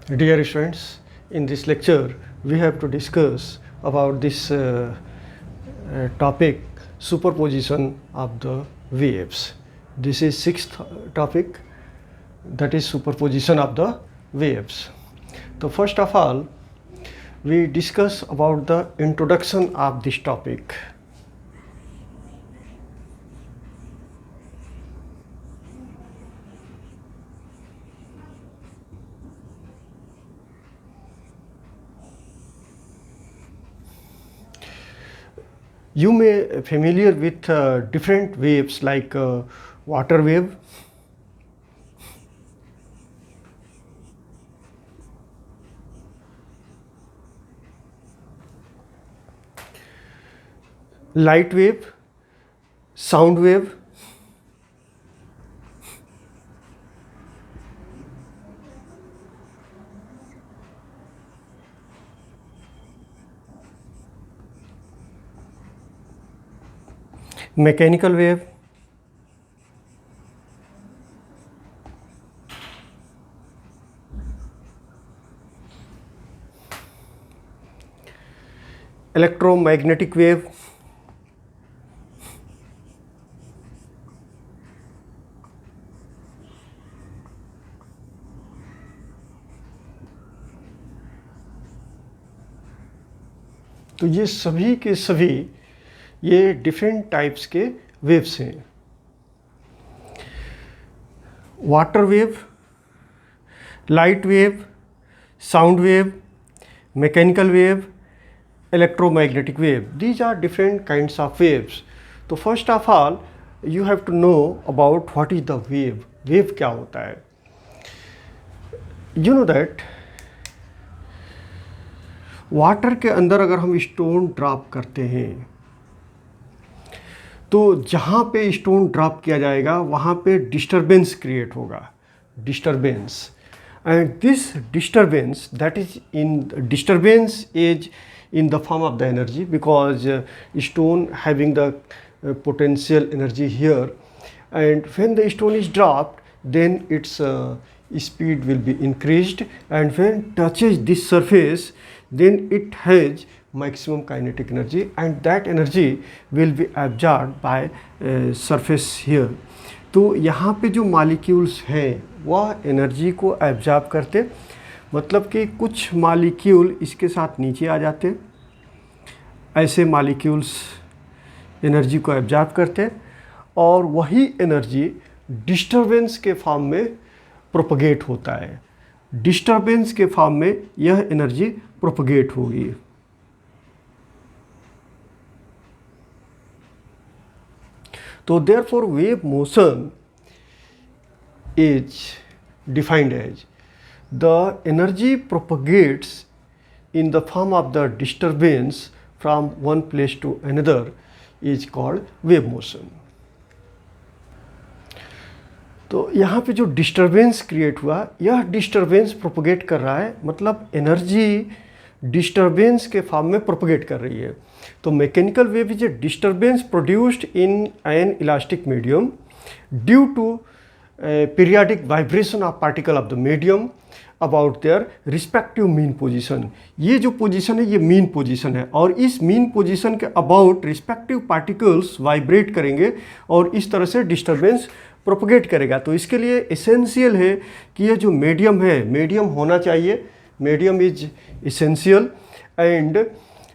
Dear students, in this lecture we have to discuss about this topic, superposition of the waves. This is sixth topic, that is superposition of the waves. So first of all, we discuss about the introduction of this topic. You may familiar with different waves like water wave, light wave, sound wave, mechanical wave, electromagnetic wave, तो ये सभी के सभी ये different types के waves हैं. Water wave, light wave, sound wave, mechanical wave, electromagnetic wave. These are different kinds of waves. तो first of all you have to know about what is the wave. Wave क्या होता है? You know that water के अंदर अगर हम stone drop करते हैं तो जहाँ पे स्टोन ड्रॉप किया जाएगा वहाँ पे डिस्टरबेंस क्रिएट होगा, disturbance. And this disturbance, that is in disturbance is in the form of the energy, because stone having the potential energy here, and when the stone is dropped then its speed will be increased, and when touches this surface then it has maximum kinetic energy, and that energy will be absorbed by surface here. तो यहाँ पे जो molecules हैं वह energy को absorb करते, मतलब कि कुछ मॉलिक्यूल इसके साथ नीचे आ जाते, ऐसे मॉलिक्यूल्स एनर्जी को एब्जॉर्ब करते, और वही एनर्जी डिस्टरबेंस के फॉर्म में प्रोपगेट होता है. डिस्टरबेंस के फॉर्म में यह एनर्जी प्रोपगेट होगी. तो therefore wave motion is defined as the energy propagates in the form of the disturbance from one place to another is called wave motion. तो यहाँ पे जो डिस्टरबेंस क्रिएट हुआ, यह डिस्टरबेंस प्रोपगेट कर रहा है, मतलब एनर्जी डिस्टरबेंस के फॉर्म में प्रोपगेट कर रही है. तो mechanical wave is a disturbance produced in an elastic medium due to periodic vibration of particle of the medium about their respective mean position. ये जो पोजीशन है ये मीन पोजीशन है, और इस मीन पोजीशन के अबाउट रिस्पेक्टिव पार्टिकल्स वाइब्रेट करेंगे और इस तरह से डिस्टरबेंस प्रोपगेट करेगा. तो इसके लिए एसेंशियल है कि ये जो मीडियम है, मीडियम होना चाहिए, medium is essential, and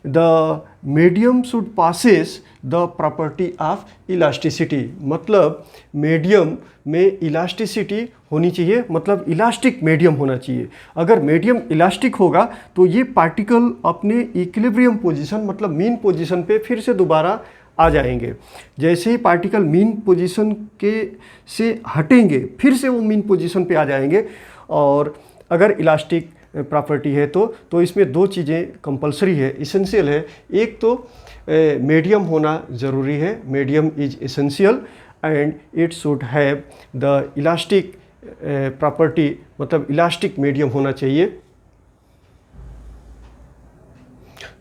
the medium should passes the property of elasticity. मतलब मीडियम में इलास्टिसिटी होनी चाहिए, मतलब इलास्टिक मीडियम होना चाहिए. अगर मीडियम इलास्टिक होगा तो ये पार्टिकल अपने इक्विलिब्रियम पोजीशन, मतलब मीन पोजीशन पे फिर से दोबारा आ जाएंगे. जैसे ही पार्टिकल मीन पोजीशन के से हटेंगे फिर से वो मीन पोजीशन पे आ जाएंगे. और अगर इलास्टिक प्रॉपर्टी है तो इसमें दो चीज़ें कंपलसरी है, इसेंशियल है. एक तो मीडियम होना ज़रूरी है, medium is essential, and it should have the elastic property, मतलब इलास्टिक मीडियम होना चाहिए.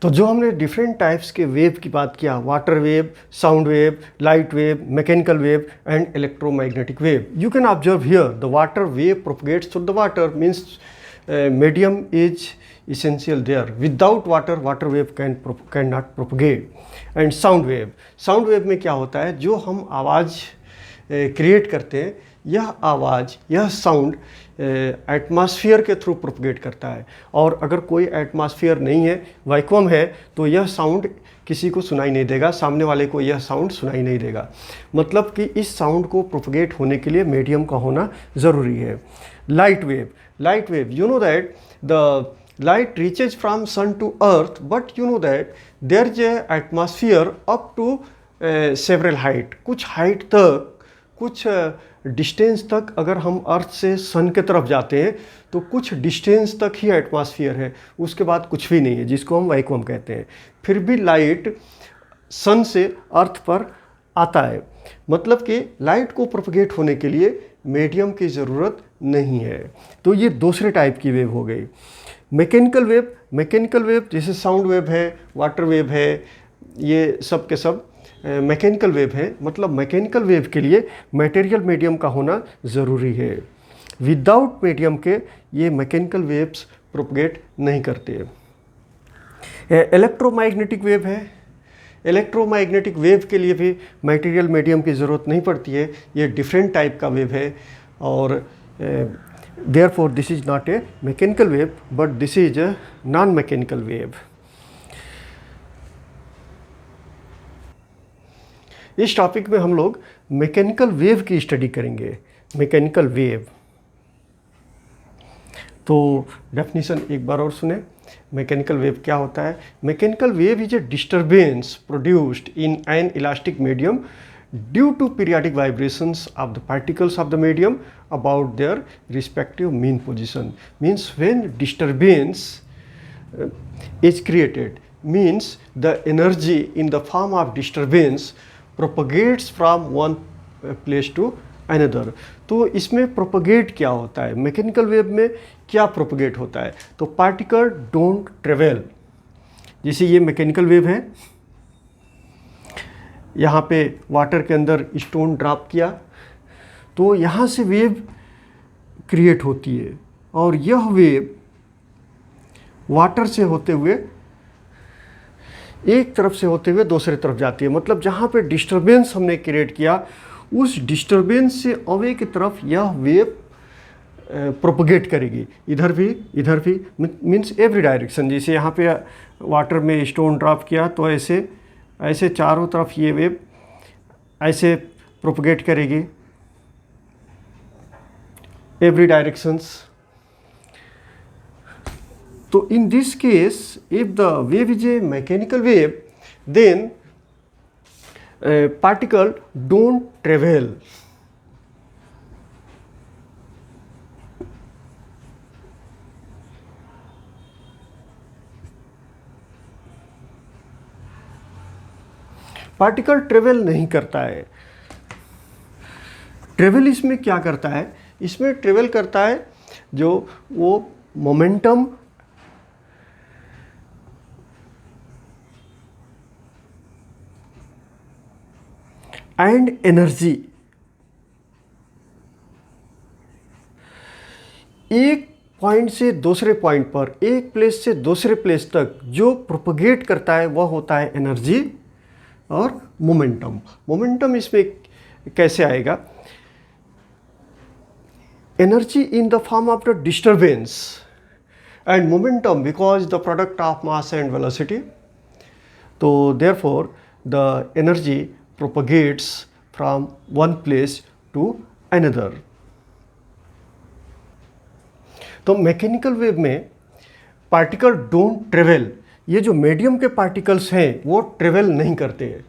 तो जो हमने डिफरेंट टाइप्स के वेव की बात किया, water wave, sound wave, light wave, mechanical wave and electromagnetic wave. You can observe here the water wave propagates through the water, means medium is essential there. Without water, water wave cannot propagate. And sound wave में क्या होता है, जो हम आवाज़ create करते हैं, यह आवाज़, यह साउंड एटमॉस्फेयर के थ्रू प्रोपगेट करता है। और अगर कोई एटमॉस्फेयर नहीं है, वैक्यूम है, तो यह साउंड किसी को सुनाई नहीं देगा, सामने वाले को यह साउंड सुनाई नहीं देगा। मतलब कि इस साउंड को प्रोपगेट होने के लिए मीडियम का होना ज़रूरी है। Light wave, you know that the light reaches from sun to earth, but you know that there is atmosphere up to several height, कुछ हाइट तक, कुछ डिस्टेंस तक अगर हम अर्थ से सन के तरफ जाते हैं तो कुछ डिस्टेंस तक ही एटमॉस्फेयर है, उसके बाद कुछ भी नहीं है, जिसको हम वैक्यूम कहते हैं। फिर भी लाइट सन से अर्थ पर आता है। मतलब कि लाइट को प्रोपगेट होने के लिए मीडियम की ज़रूरत नहीं है। तो ये दूसरे टाइप की वेव हो गई। मैकेनिकल वेव जैसे साउंड वेव है, वाटर वेव है, ये सब के सब मैकेनिकल वेव है। मतलब मैकेनिकल वेव के लिए मटेरियल मीडियम का होना ज़रूरी है। विदाउट मीडियम के ये मैकेनिकल वेव्स प्रोपगेट नहीं करते। इलेक्ट्रोमैग्नेटिक वेव है। इलेक्ट्रोमैग्नेटिक वेव के लिए भी मटेरियल मीडियम की ज़रूरत नहीं पड़ती है, ये डिफरेंट टाइप का वेव है। और therefore this is not a mechanical wave, but this is a non mechanical wave. इस टॉपिक में हम लोग मैकेनिकल वेव की स्टडी करेंगे। मैकेनिकल वेव, तो डेफिनेशन एक बार और सुने। मैकेनिकल वेव क्या होता है? Mechanical wave is a disturbance produced in an elastic medium due to periodic vibrations of the particles of the medium about their respective mean position. Means when disturbance is created, means the energy in the form of disturbance propagates from one place to another। तो इसमें propagate क्या होता है, mechanical wave में क्या propagate होता है? तो पार्टिकल डोंट ट्रेवल। जैसे ये मैकेनिकल वेव है, यहाँ पे वाटर के अंदर स्टोन ड्रॉप किया तो यहाँ से वेव क्रिएट होती है, और यह वेव वाटर से होते हुए एक तरफ से होते हुए दूसरे तरफ जाती है। मतलब जहाँ पे डिस्टरबेंस हमने क्रिएट किया, उस डिस्टरबेंस से अवे की तरफ यह वेव प्रोपगेट करेगी, इधर भी, मीन्स एवरी डायरेक्शन। जैसे यहाँ पे वाटर में स्टोन ड्रॉप किया तो ऐसे चारों तरफ ये वेव ऐसे प्रोपगेट करेगी, एवरी डायरेक्शंस। तो in this case, if the wave is a mechanical wave, then particle don't travel। Particle travel नहीं करता है। ट्रेवल इसमें क्या करता है? इसमें ट्रेवल करता है जो वो मोमेंटम एंड एनर्जी एक पॉइंट से दूसरे पॉइंट पर, एक प्लेस से दूसरे प्लेस तक जो प्रोपगेट करता है वह होता है एनर्जी और मोमेंटम। मोमेंटम इसमें कैसे आएगा? Energy in the form of the disturbance and momentum because the product of mass and velocity. तो therefore the energy propagates from one place to another। तो मैकेनिकल वेव में पार्टिकल डोंट ट्रेवल। ये जो medium के particles हैं वो travel नहीं करते हैं।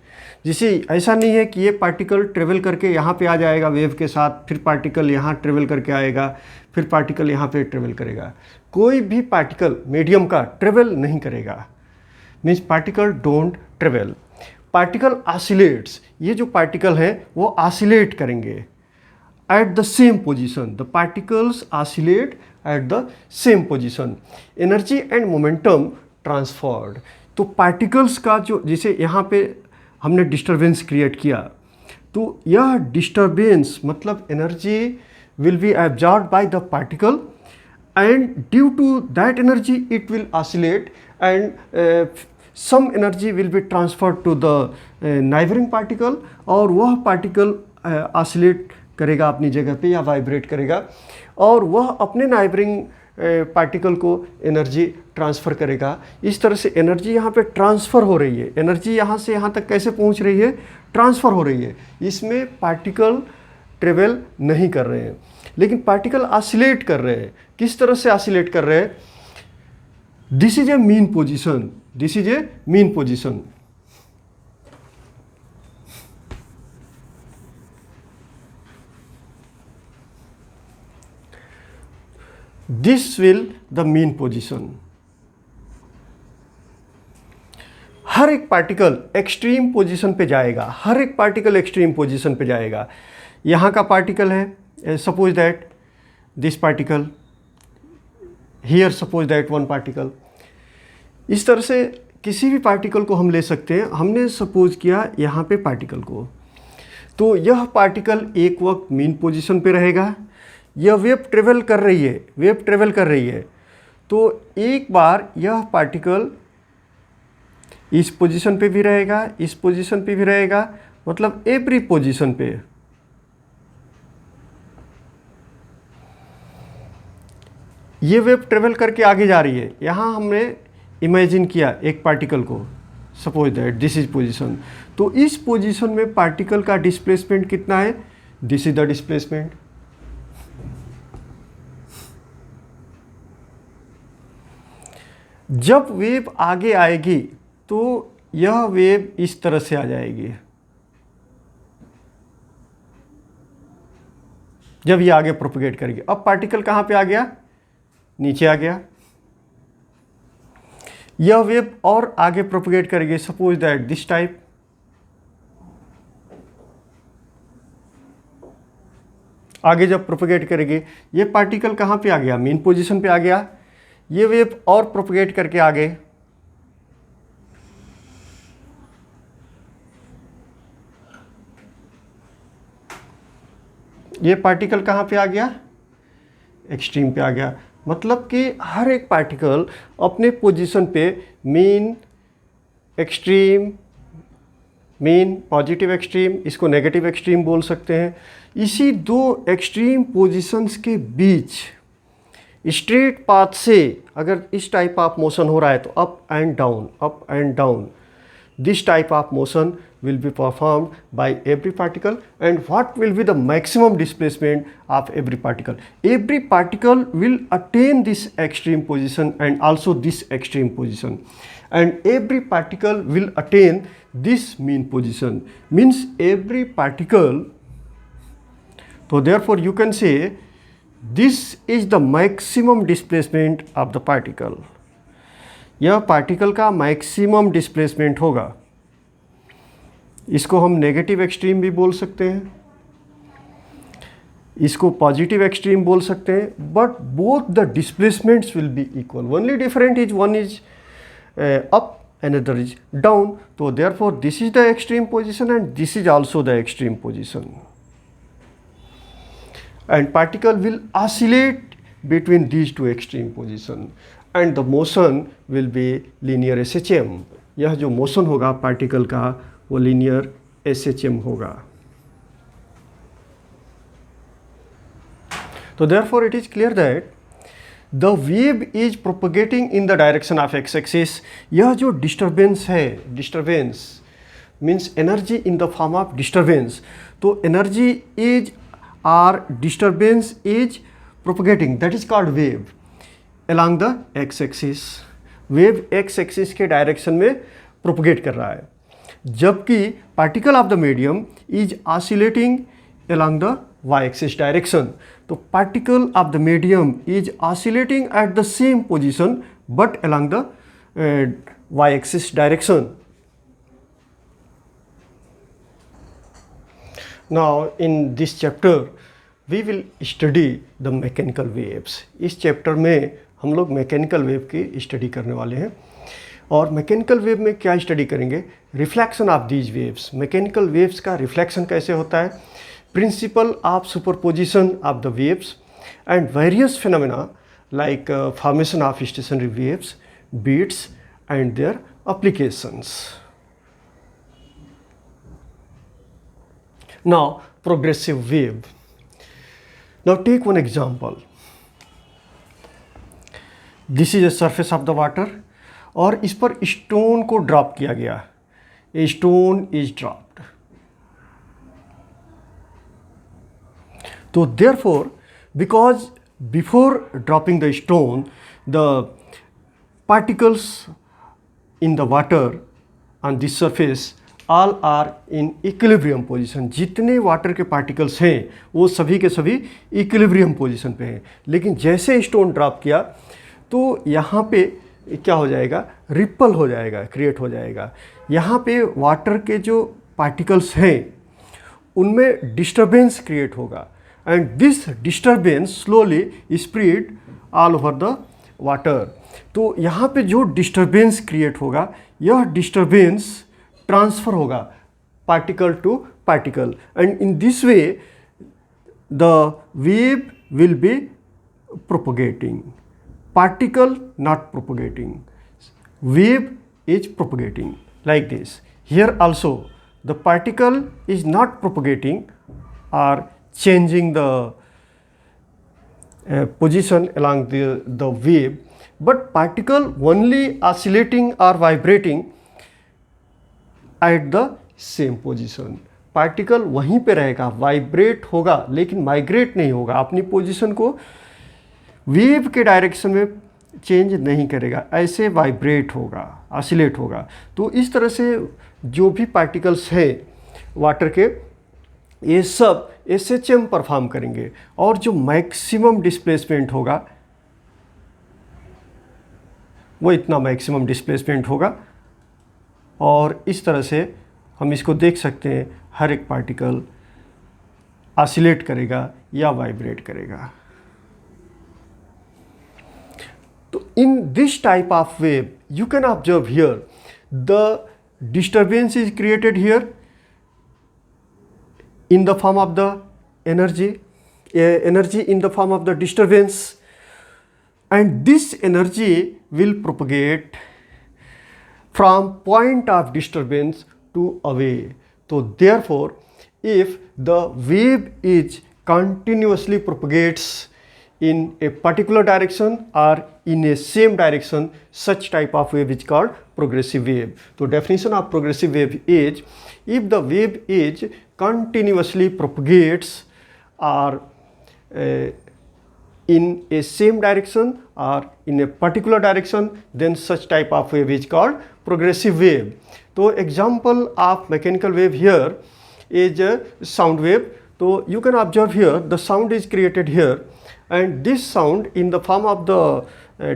जैसे ऐसा नहीं है कि ये पार्टिकल ट्रेवल करके यहाँ पे आ जाएगा वेव के साथ, फिर पार्टिकल यहाँ ट्रेवल करके आएगा, फिर पार्टिकल यहाँ पे ट्रेवल करेगा। कोई भी पार्टिकल मीडियम का ट्रेवल नहीं करेगा, means particle don't travel. Particle oscillates, ये जो पार्टिकल हैं वो ऑसिलेट करेंगे eight the same position. The particles oscillate eight the same position. Energy and momentum transferred. तो पार्टिकल्स का जो, जैसे यहाँ पे हमने डिस्टरबेंस क्रिएट किया, तो यह डिस्टरबेंस मतलब energy will be absorbed by the particle and due to that energy it will oscillate and some energy will be transferred to the neighboring particle और वह पार्टिकल oscillate करेगा अपनी जगह पे या वाइब्रेट करेगा और वह अपने नाइबरिंग पार्टिकल को एनर्जी ट्रांसफ़र करेगा। इस तरह से एनर्जी यहाँ पे ट्रांसफ़र हो रही है। एनर्जी यहाँ से यहाँ तक कैसे पहुँच रही है? ट्रांसफ़र हो रही है। इसमें पार्टिकल ट्रेवल नहीं कर रहे हैं, लेकिन पार्टिकल ऑसिलेट कर रहे हैं। किस तरह से ऑसिलेट कर रहे हैं? This is a mean position, this is a mean position. This will the mean position. हर एक पार्टिकल एक्सट्रीम पोजीशन पे जाएगा, हर एक पार्टिकल एक्सट्रीम पोजीशन पे जाएगा। यहाँ का पार्टिकल है, suppose that this particle, here suppose that one particle. इस तरह से किसी भी पार्टिकल को हम ले सकते हैं। हमने सपोज किया यहाँ पे पार्टिकल को, तो यह पार्टिकल एक वक्त मीन पोजीशन पे रहेगा। यह वेव ट्रेवल कर रही है, वेव ट्रेवल कर रही है, तो एक बार यह पार्टिकल इस पोजीशन पे भी रहेगा, इस पोजीशन पे भी रहेगा, मतलब एवरी पोजीशन पे। ये वेव ट्रेवल करके आगे जा रही है। यहाँ हमने इमेजिन किया एक पार्टिकल को, suppose that this is position, तो इस पोजीशन में पार्टिकल का डिस्प्लेसमेंट कितना है? This is the displacement. जब वेव आगे आएगी तो यह वेव इस तरह से आ जाएगी। जब ये आगे प्रोपगेट करेगी, अब पार्टिकल कहाँ पे आ गया? नीचे आ गया। यह वेव और आगे प्रोपगेट करेगी, सपोज दैट दिस टाइप। आगे जब प्रोपगेट करेगी, ये पार्टिकल कहाँ पे आ गया? मीन पोजीशन पे आ गया। ये वेव और प्रोपगेट करके आगे, ये पार्टिकल कहाँ पे आ गया? एक्सट्रीम पे आ गया। मतलब कि हर एक पार्टिकल अपने पोजीशन पे mean, extreme, mean, positive extreme, इसको नेगेटिव एक्सट्रीम बोल सकते हैं। इसी दो एक्सट्रीम पोजीशंस के बीच स्ट्रेट पाथ से अगर इस टाइप ऑफ मोशन हो रहा है तो up and down, up and down, this type of motion will be performed by every particle. And what will be the maximum displacement of every particle? Every particle will attain this extreme position and also this extreme position, and every particle will attain this mean position, means every particle. So therefore you can say this is the maximum displacement of the particle. यह particle का maximum displacement होगा। इसको हम negative extreme भी बोल सकते हैं, इसको पॉजिटिव एक्सट्रीम बोल सकते हैं, but both the displacements will be equal. Only different is one is up another is down. तो therefore this is the extreme position and this is also the extreme position, and particle will oscillate between these two extreme position and the motion will be linear SHM। यह जो motion होगा particle का वो linear SHM होगा। तो therefore it is clear that the wave is propagating in the direction of x-axis। यह जो disturbance है, disturbance means energy in the form of disturbance. तो एनर्जी इज और disturbance is propagating, that is called wave along the x-axis। Wave x-axis के direction में propagate कर रहा है, जबकि particle of the medium is oscillating along the y-axis direction. तो particle of the medium is oscillating at the same position but along the y-axis direction. Now in this chapter we will study the mechanical waves। इस chapter में हम लोग mechanical wave की study करने वाले हैं। और मैकेनिकल वेव में क्या स्टडी करेंगे? Reflection of these waves. Mechanical waves का रिफ्लेक्शन कैसे होता है, principle of superposition of the waves and various phenomena like formation of stationary waves, beats, and their applications. Now, progressive wave. Now take one example. This is a surface of the water और इस पर stone को drop किया गया. A stone is dropped. So therefore, because before dropping the stone, the particles in the water on this surface all are in equilibrium position. जितने water के particles हैं वो सभी के सभी इक्विलिब्रियम पोजीशन पे हैं. लेकिन जैसे स्टोन ड्रॉप किया तो यहाँ पे क्या हो जाएगा, रिपल हो जाएगा, क्रिएट हो जाएगा. यहाँ पे वाटर के जो पार्टिकल्स हैं उनमें डिस्टर्बेंस क्रिएट होगा and this disturbance slowly spread all over the water. तो यहाँ पे जो डिस्टर्बेंस क्रिएट होगा यह डिस्टर्बेंस ट्रांसफ़र होगा particle to particle and in this way the wave will be propagating. Particle not propagating, wave is propagating like this. Here also the particle is not propagating or changing the position along the wave, but particle only oscillating or vibrating at the same position. Particle वहीं पे रहेगा, vibrate होगा लेकिन migrate नहीं होगा, अपनी position को wave के डायरेक्शन में चेंज नहीं करेगा, ऐसे वाइब्रेट होगा, ऑसिलेट होगा. तो इस तरह से जो भी पार्टिकल्स हैं वाटर के ये सब SHM परफॉर्म करेंगे और जो मैक्सिमम डिस्प्लेसमेंट होगा वो इतना मैक्सिमम डिस्प्लेसमेंट होगा. और इस तरह से हम इसको देख सकते हैं, हर एक पार्टिकल ऑसिलेट करेगा या वाइब्रेट करेगा. So in this type of wave you can observe here the disturbance is created here in the form of the energy in the form of the disturbance, and this energy will propagate from point of disturbance to away. So therefore if the wave is continuously propagates in a particular direction or in a same direction, such type of wave is called progressive wave. So definition of progressive wave is if the wave is continuously propagates or in a same direction or in a particular direction, then such type of wave is called progressive wave. So example of mechanical wave here is a sound wave. So you can observe here the sound is created here and this sound in the form of the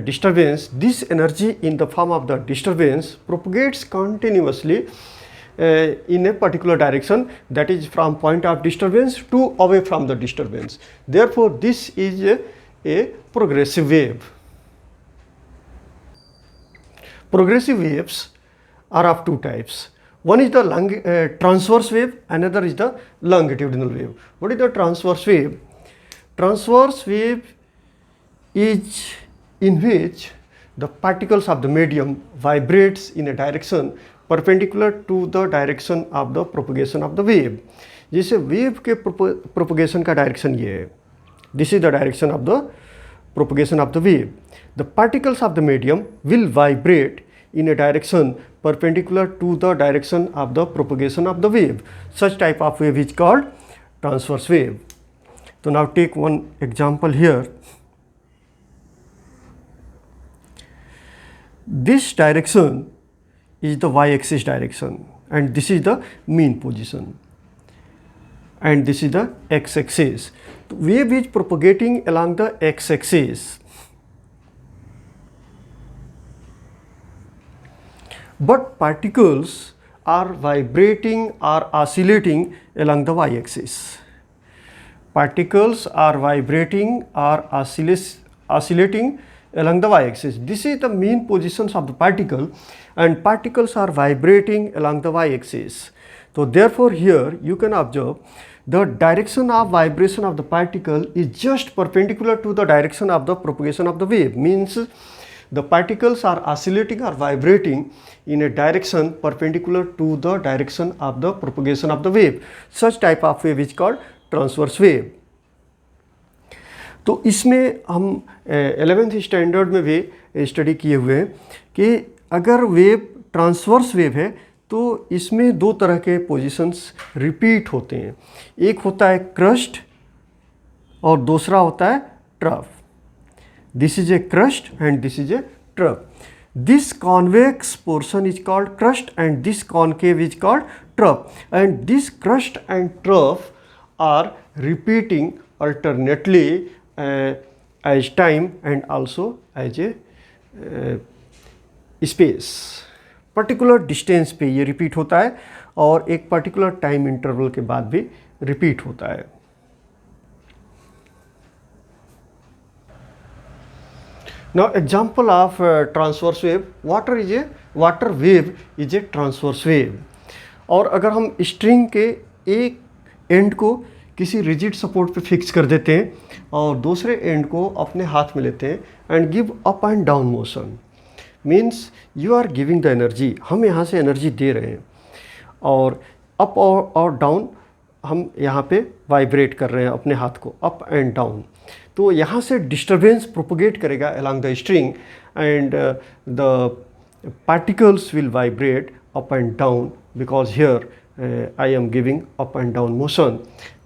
disturbance, this energy in the form of the disturbance propagates continuously in a particular direction, that is from point of disturbance to away from the disturbance. Therefore this is a progressive wave. Progressive waves are of two types. One is the transverse wave, another is the longitudinal wave. What is the transverse wave? Transverse wave is in which the particles of the medium vibrates in a direction perpendicular to the direction of the propagation of the wave. जैसे wave के propagation का direction ये है. This is the direction of the propagation of the wave. The particles of the medium will vibrate in a direction perpendicular to the direction of the propagation of the wave. Such type of wave is called transverse wave. So now take one example here. This direction is the y-axis direction and this is the mean position and this is the x-axis. The wave is propagating along the x-axis, but particles are vibrating or oscillating along the y-axis. Particles are vibrating or oscillating along the y-axis. This is the mean positions of the particle and particles are vibrating along the y-axis. So therefore here you can observe the direction of vibration of the particle is just perpendicular to the direction of the propagation of the wave. Means the particles are oscillating or vibrating in a direction perpendicular to the direction of the propagation of the wave. Such type of wave is called transverse wave. तो इसमें हम 11th standard में भी study किए हुए हैं कि अगर वेव ट्रांसवर्स वेव है तो इसमें दो तरह के पोजीशंस रिपीट होते हैं. एक होता है क्रस्ट और दूसरा होता है trough. This is a crust and this is a trough. This convex portion is called crust and this concave is called trough. And this crust and trough are repeating alternately as time and also as a space. Particular distance पे ये repeat होता है और एक particular time interval के बाद भी repeat होता है. Now example of transverse wave. Water wave is a transverse wave. और अगर हम स्ट्रिंग के एक एंड को किसी रिजिड सपोर्ट पे फिक्स कर देते हैं और दूसरे एंड को अपने हाथ में लेते हैं and give up and down motion. Means you are giving the energy. हम यहाँ से एनर्जी दे रहे हैं और अप और डाउन हम यहाँ पे वाइब्रेट कर रहे हैं अपने हाथ को अप एंड डाउन. तो यहाँ से डिस्टर्बेंस प्रोपोगेट करेगा along the string and the particles will vibrate up and down because here I am giving up and down motion.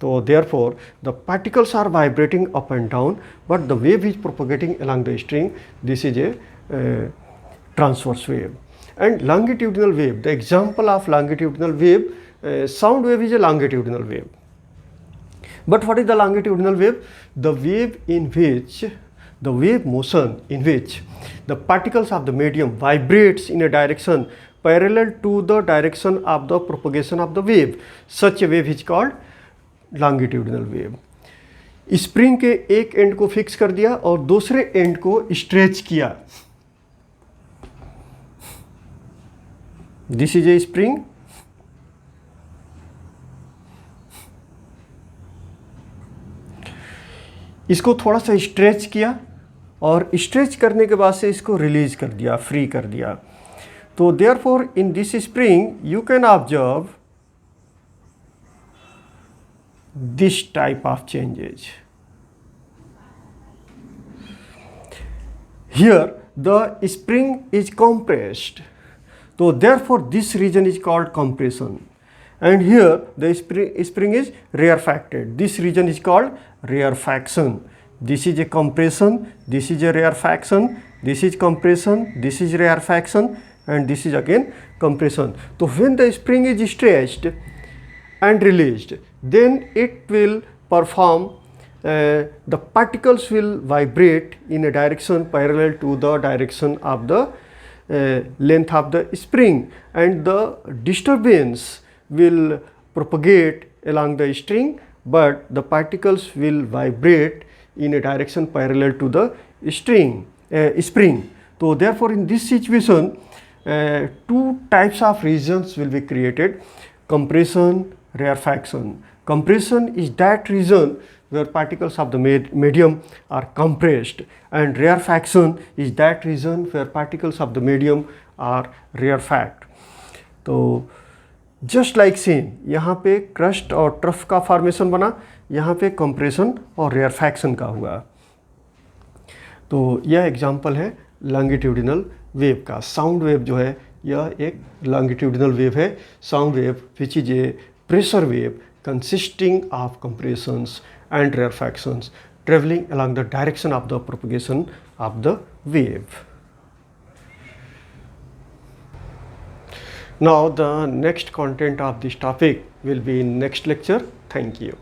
So therefore the particles are vibrating up and down, but the wave is propagating along the string. This is a transverse wave. And longitudinal wave, the example of longitudinal wave, sound wave is a longitudinal wave. But what is the longitudinal wave? The wave in which, the wave motion in which the particles of the medium vibrates in a direction parallel to the direction of the propagation of the wave. Such a wave is called longitudinal wave. Spring के एक and को fix कर दिया और दूसरे and को stretch किया. This is A spring. इसको थोड़ा सा स्ट्रेच किया और स्ट्रेच करने के बाद से इसको रिलीज कर दिया, फ्री कर दिया. So therefore in this spring you can observe this type of changes. Here the spring is compressed, so therefore this region is called compression, and here the spring is rarefacted. This region is called rarefaction. This is a compression, this is a rarefaction, this is compression, this is rarefaction, and this is again compression. So when the spring is stretched and released, then it will perform, the particles will vibrate in a direction parallel to the direction of the length of the spring, and the disturbance will propagate along the string, but the particles will vibrate in a direction parallel to the spring. So therefore in this situation two types of regions will be created: compression, rarefaction. Compression is that region where particles of the medium are compressed, and rarefaction is that region where particles of the medium are rarefact. तो just like same यहाँ पे crust और trough का formation बना, यहाँ पे compression और rarefaction का हुआ. तो यह एग्जांपल है लॉन्गिट्यूडिनल वेव का. साउंड वेव जो है यह एक लॉन्गिट्यूडिनल वेव है. Sound wave which is a pressure wave consisting of compressions and rarefactions traveling along the direction of the propagation of the wave. Now the next content of this topic will be in next lecture. Thank you.